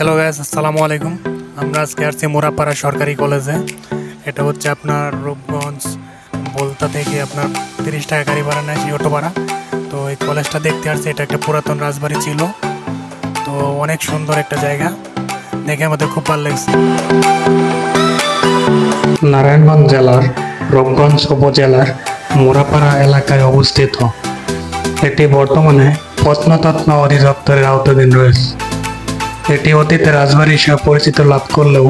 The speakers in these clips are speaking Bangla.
হ্যালো গাইস, আসসালামু আলাইকুম। আমরা আজকে আসছি মোরাপাড়া সরকারি কলেজে। এটা হচ্ছে আপনার রূপগঞ্জ বলতা থেকে আপনার 30 টাকা গাড়ি ভাড়া নেয়, সেই অটো ভাড়া। তো এই কলেজটা দেখতে আসছি। এটা একটা পুরাতন রাজবাড়ি ছিল। তো অনেক সুন্দর একটা জায়গা, দেখে আমাদের খুব ভালো লাগছে। নারায়ণগঞ্জ জেলার রূপগঞ্জ উপজেলার মোরাপাড়া এলাকায় অবস্থিত। এটি বর্তমানে প্রত্নতত্ত্ব অধিদপ্তরের আওতাধীন রয়েছে। এটি অতীতে রাজবাড়ি হিসেবে পরিচিত লাভ করলেও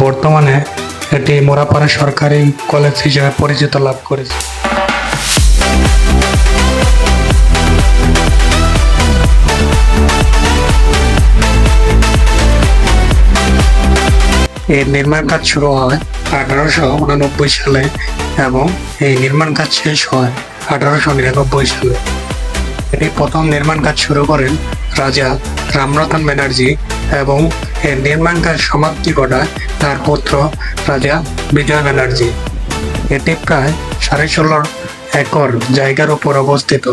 বর্তমানে এটি মোরাপাড়া সরকারি কলেজ হিসেবে পরিচিত লাভ করেছে। এর নির্মাণ কাজ শুরু হয় 1889 সালে এবং এই নির্মাণ কাজ শেষ হয় 1899 সালে। এটি প্রথম নির্মাণ কাজ শুরু করেন রাজা রামরতন ব্যানার্জি এবং এর নির্মাণ কাজ সমাপ্তি ঘটায় তার পুত্র রাজা বিজয় ব্যানার্জি। এটি প্রায় 16.5 একর জায়গার উপর অবস্থিত।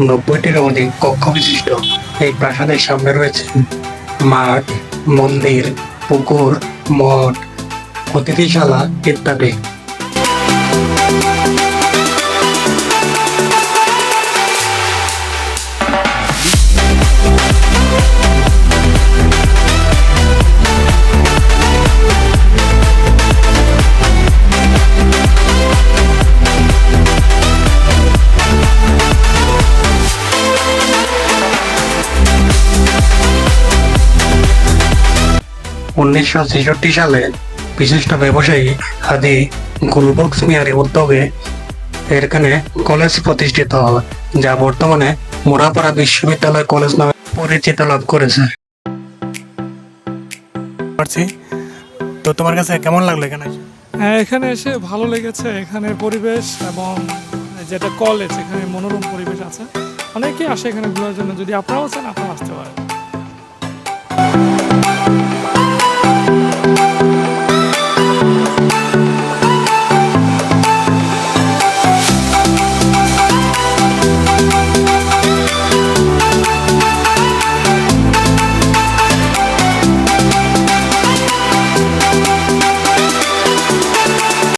90টির অধিক কক্ষ বিশিষ্ট এই প্রাসাদের সামনে রয়েছে মাঠ, মন্দির, পুকুর, মঠ, অতিথিশালা ইত্যাদি। উনিশশো 1966 সালে বিশিষ্ট ব্যবসায়ী হাদি গুলবক্স মিয়ারের উদ্যোগে এখানে কলেজ প্রতিষ্ঠিত হয়, যা বর্তমানে মোরাপাড়া বিশ্ববিদ্যালয় কলেজ নামে পরিচিত লাভ করেছে। পারছি। তো তোমার কাছে কেমন লাগলো এখানে এসে? হ্যাঁ, এখানে এসে ভালো লেগেছে। এখানের পরিবেশ এবং যেটা কলেজ, এখানে মনোরম পরিবেশ আছে। অনেকেই আসে এখানে ঘোরার জন্য। যদি আপনারাও চান, আপনারা আসতে পারেন।